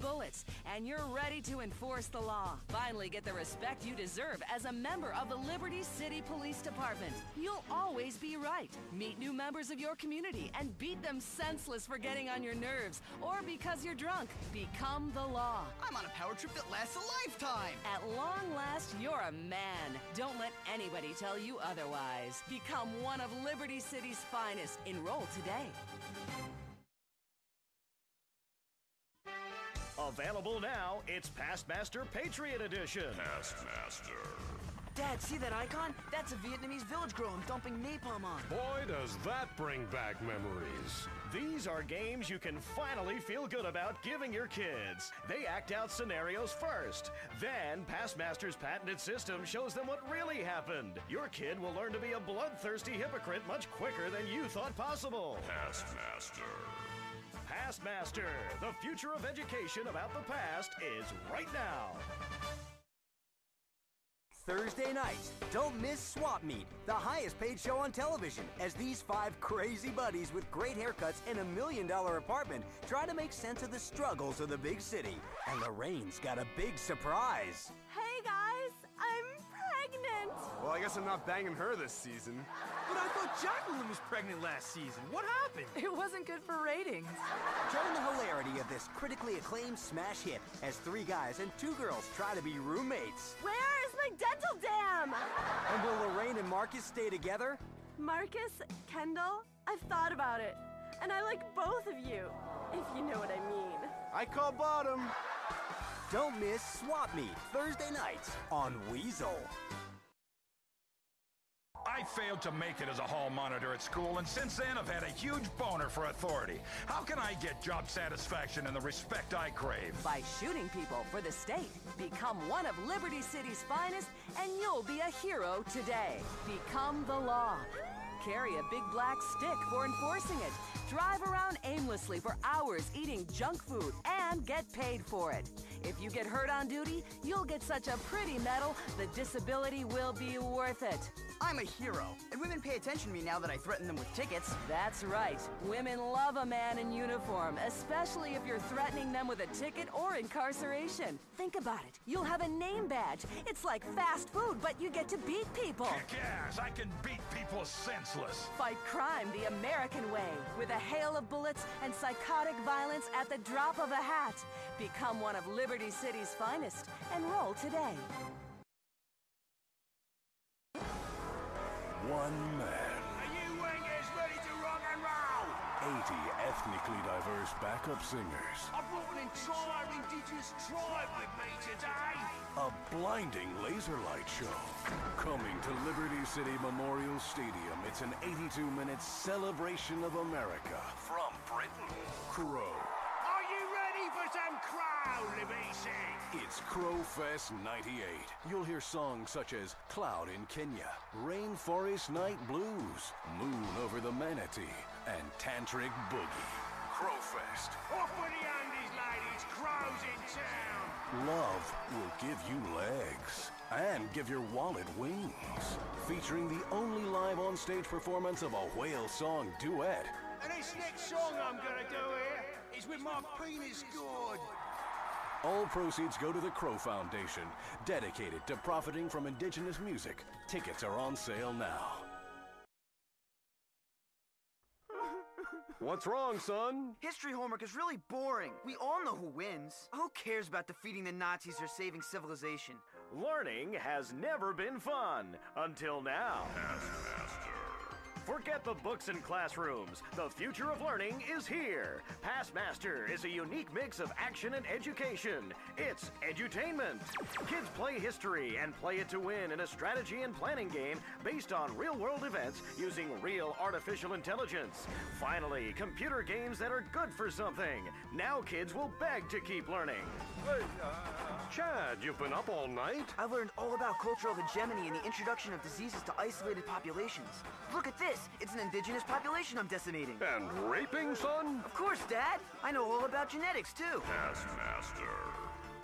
bullets, and you're ready to enforce the law. Finally get the respect you deserve as a member of the Liberty City Police Department. You'll always be right. Meet new members of your community and beat them senseless for getting on your nerves or because you're drunk. Become the law. I'm on a power trip that lasts a lifetime. At long last, you're a man. Don't let anybody tell you otherwise. Become one of Liberty City's finest. Enroll today. Available now, it's Pastmaster Patriot Edition. Pastmaster. Dad, see that icon? That's a Vietnamese village girl I'm dumping napalm on. Boy, does that bring back memories. These are games you can finally feel good about giving your kids. They act out scenarios first. Then, Pastmaster's patented system shows them what really happened. Your kid will learn to be a bloodthirsty hypocrite much quicker than you thought possible. Pastmaster. Pastmaster, the future of education about the past is right now. Thursday nights, don't miss Swap Meet, the highest paid show on television, as these 5 crazy buddies with great haircuts and $1 million apartment try to make sense of the struggles of the big city. And Lorraine's got a big surprise. Hey guys, I'm pregnant. Well, I guess I'm not banging her this season. But I thought Jacqueline was pregnant last season. What happened? It wasn't good for ratings. Join the hilarity of this critically acclaimed smash hit as 3 guys and 2 girls try to be roommates. Where is my dental dam? And will Lorraine and Marcus stay together? Marcus, Kendall, I've thought about it. And I like both of you, if you know what I mean. I call bottom. Don't miss Swap Meet, Thursday nights on Weasel. I failed to make it as a hall monitor at school, and since then I've had a huge boner for authority. How can I get job satisfaction and the respect I crave? By shooting people for the state. Become one of Liberty City's finest, and you'll be a hero today. Become the law. Carry a big black stick for enforcing it. Drive around aimlessly for hours eating junk food and get paid for it. If you get hurt on duty, you'll get such a pretty medal, the disability will be worth it. I'm a hero, and women pay attention to me now that I threaten them with tickets. That's right. Women love a man in uniform, especially if you're threatening them with a ticket or incarceration. Think about it. You'll have a name badge. It's like fast food, but you get to beat people. Kick ass! I can beat people senseless. Fight crime the American way, with a hail of bullets and psychotic violence at the drop of a hat. Become one of Liberty City's finest. Enroll today. One man. Are you wingers ready to rock and roll? 80 ethnically diverse backup singers. I brought an entire indigenous tribe with me today. A blinding laser light show. Coming to Liberty City Memorial Stadium, it's an 82-minute celebration of America. From Britain, Crow. Are you ready for some crow, Libisi? It's Crowfest 98. You'll hear songs such as Cloud in Kenya, Rainforest Night Blues, Moon over the Manatee, and Tantric Boogie. Crowfest. Off with the Andes, ladies. Crows in town. Love will give you legs and give your wallet wings. Featuring the only live on-stage performance of a whale song duet. And this next song I'm gonna do here is with my penis gourd. All proceeds go to the Crow Foundation, dedicated to profiting from indigenous music. Tickets are on sale now. What's wrong, son? History homework is really boring. We all know who wins. Who cares about defeating the Nazis or saving civilization? Learning has never been fun until now. Pastmaster. Forget the books and classrooms. The future of learning is here. Pastmaster is a unique mix of action and education. It's edutainment. Kids play history and play it to win in a strategy and planning game based on real-world events using real artificial intelligence. Finally, computer games that are good for something. Now kids will beg to keep learning. Hey, Chad, you've been up all night? I've learned all about cultural hegemony and the introduction of diseases to isolated populations. Look at this. It's an indigenous population I'm decimating. And raping, son? Of course, Dad. I know all about genetics, too. Pastmaster.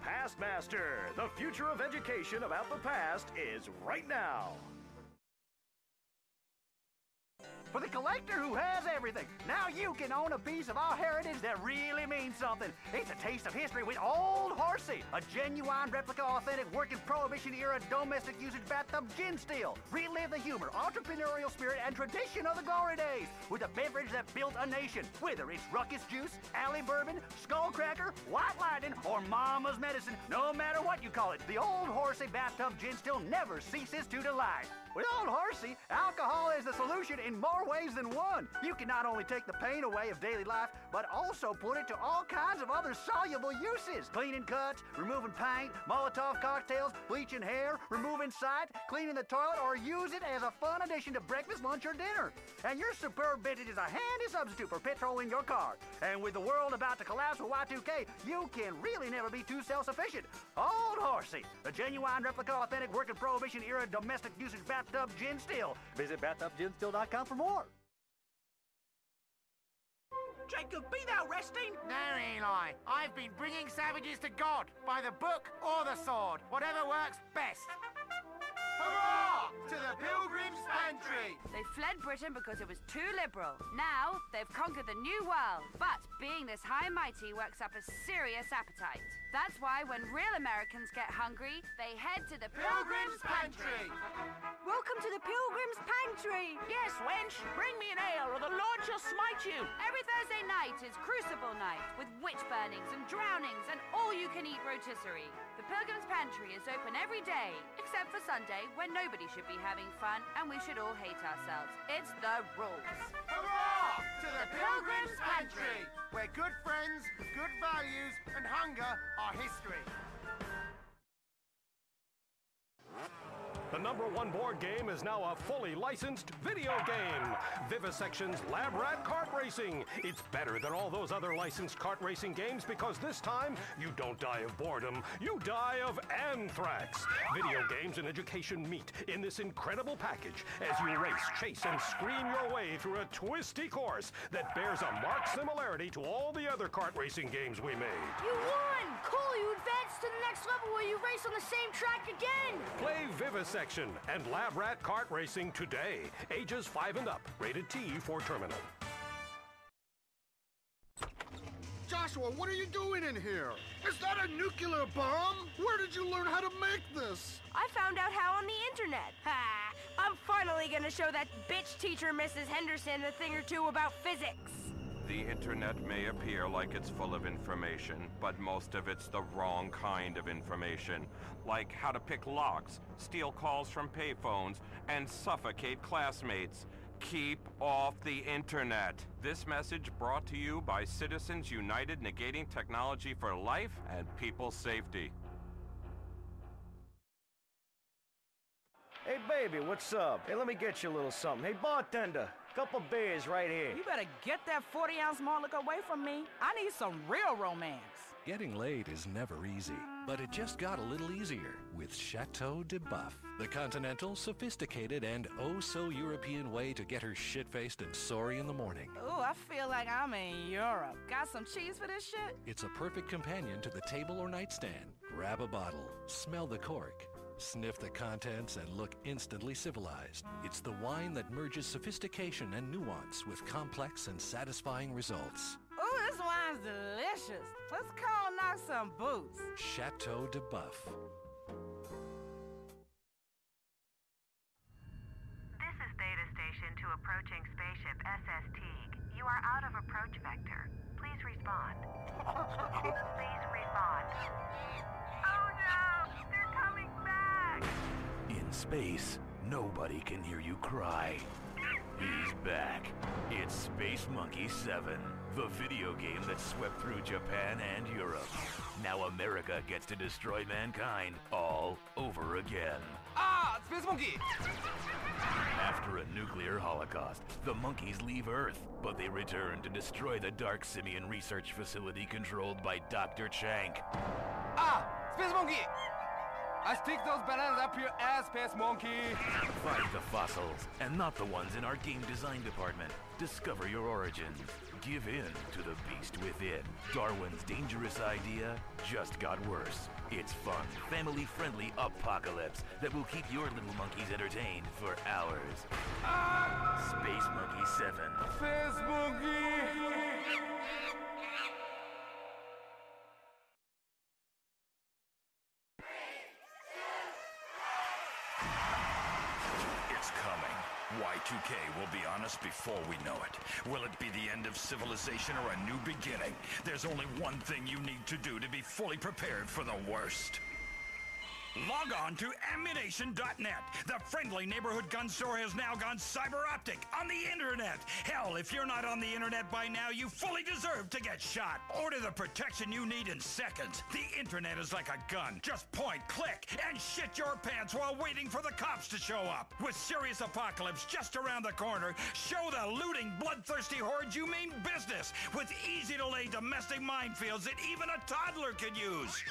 Pastmaster, the future of education about the past is right now. for the collector who has everything. Now you can own a piece of our heritage that really means something. It's a taste of history with Old Horsey, a genuine replica, authentic, working Prohibition-era domestic usage bathtub gin still. Relive the humor, entrepreneurial spirit, and tradition of the glory days with a beverage that built a nation. Whether it's Ruckus Juice, Alley Bourbon, Skullcracker, White Lightning, or Mama's Medicine, no matter what you call it, the Old Horsey bathtub gin still never ceases to delight. With Old Horsey, alcohol is the solution in more ways than one. You can not only take the pain away of daily life, but also put it to all kinds of other soluble uses. Cleaning cuts, removing paint, Molotov cocktails, bleaching hair, removing sight, cleaning the toilet, or use it as a fun addition to breakfast, lunch, or dinner. And your superb vintage is a handy substitute for petrol in your car. And with the world about to collapse with Y2K, you can really never be too self-sufficient. Old Horsey, a genuine replica, authentic, working Prohibition-era domestic usage bathtub gin still. Visit bathtubginstill.com for more. Jacob, be thou resting? No, Eli. I've been bringing savages to God by the book or the sword. Whatever works best. Hurrah! To the Pilgrim's Pantry! They fled Britain because it was too liberal. Now, they've conquered the New World. But being this high and mighty works up a serious appetite. That's why when real Americans get hungry, they head to the Pilgrim's Pantry! Welcome to the Pilgrim's Pantry! Yes, wench! Bring me an ale or the Lord shall smite you! Every Thursday night is Crucible Night, with witch burnings and drownings and all-you-can-eat rotisserie. The Pilgrim's Pantry is open every day, except for Sunday, when nobody should be having fun and we should all hate ourselves. It's the rules. Hurrah! To the Pilgrim's Pantry, where good friends, good values, and hunger are history. The #1 board game is now a fully licensed video game. Vivisection's Lab Rat Kart Racing. It's better than all those other licensed kart racing games because this time you don't die of boredom, you die of anthrax. Video games and education meet in this incredible package as you race, chase, and scream your way through a twisty course that bears a marked similarity to all the other kart racing games we made. You won! Cool, you advanced to the next level where you race on the same track again! Play Vivisection and Lab Rat Kart Racing today. Ages 5 and up. Rated T for terminal. Joshua, what are you doing in here? Is that a nuclear bomb? Where did you learn how to make this? I found out how on the internet. Ha! I'm finally gonna show that bitch teacher, Mrs. Henderson, a thing or two about physics. The internet may appear like it's full of information, but most of it's the wrong kind of information. Like how to pick locks, steal calls from payphones, and suffocate classmates. Keep off the internet. This message brought to you by Citizens United, negating technology for life and people's safety. Hey, baby, what's up? Hey, let me get you a little something. Hey, bartender, couple beers right here. You better get that 40-ounce malt liquor away from me. I need some real romance. Getting laid is never easy, but it just got a little easier with Chateau de Buff, the continental, sophisticated, and oh-so-European way to get her shit-faced and sorry in the morning. Ooh, I feel like I'm in Europe. Got some cheese for this shit? It's a perfect companion to the table or nightstand. Grab a bottle, smell the cork, sniff the contents, and look instantly civilized. It's the wine that merges sophistication and nuance with complex and satisfying results. Ooh, this wine's delicious. Let's call and knock some boots. Chateau de Buff. This is Data Station to approaching spaceship SS Teague. You are out of approach vector. Please respond. Please respond. Oh no! They're coming back! In space, nobody can hear you cry. He's back. It's Space Monkey 7, the video game that swept through Japan and Europe. Now America gets to destroy mankind all over again. Ah! Space Monkey! After a nuclear holocaust, the monkeys leave Earth, but they return to destroy the Dark Simian research facility controlled by Dr. Chank. Ah! Space Monkey! I stick those bananas up your ass, Pest Monkey. Find the fossils, and not the ones in our game design department. Discover your origins. Give in to the beast within. Darwin's dangerous idea just got worse. It's fun, family-friendly apocalypse that will keep your little monkeys entertained for hours. Space Monkey 7. Pest Monkey! It's coming. Y2K will be on us before we know it. Will it be the end of civilization or a new beginning? There's only one thing you need to do to be fully prepared for the worst. Log on to ammunition.net. The friendly neighborhood gun store has now gone cyber optic on the internet. Hell, if you're not on the internet by now, you fully deserve to get shot. Order the protection you need in seconds. The internet is like a gun. Just point, click, and shit your pants while waiting for the cops to show up. With serious apocalypse just around the corner, show the looting, bloodthirsty hordes you mean business. With easy-to-lay domestic minefields that even a toddler could use.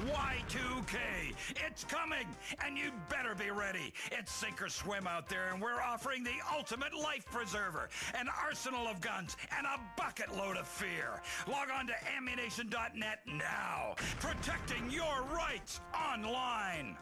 Y2K. It's coming, and you'd better be ready. It's sink or swim out there, and we're offering the ultimate life preserver, an arsenal of guns, and a bucket load of fear. Log on to ammunition.net now, protecting your rights online.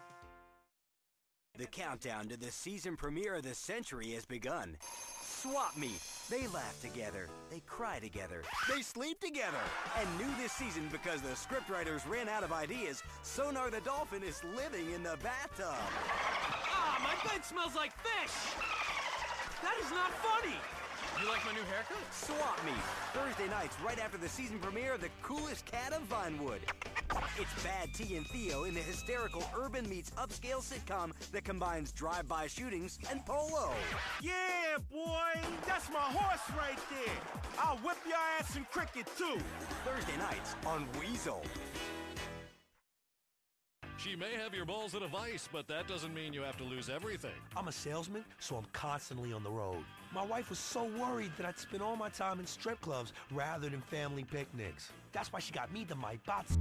The countdown to the season premiere of the century has begun. Swap Meet. They laugh together, they cry together, they sleep together. And new this season because the scriptwriters ran out of ideas, Sonar the Dolphin is living in the bathtub. Ah, my bed smells like fish! That is not funny! You like my new haircut? Swap Meet. Thursday nights right after the season premiere of The Coolest Cat of Vinewood. It's Bad T and Theo in the hysterical urban meets upscale sitcom that combines drive-by shootings and polo. Yeah, boy! That's my horse right there! I'll whip your ass in cricket, too! Thursday nights on Weasel. She may have your balls in a vice, but that doesn't mean you have to lose everything. I'm a salesman, so I'm constantly on the road. My wife was so worried that I'd spend all my time in strip clubs rather than family picnics. That's why she got me the My Bots.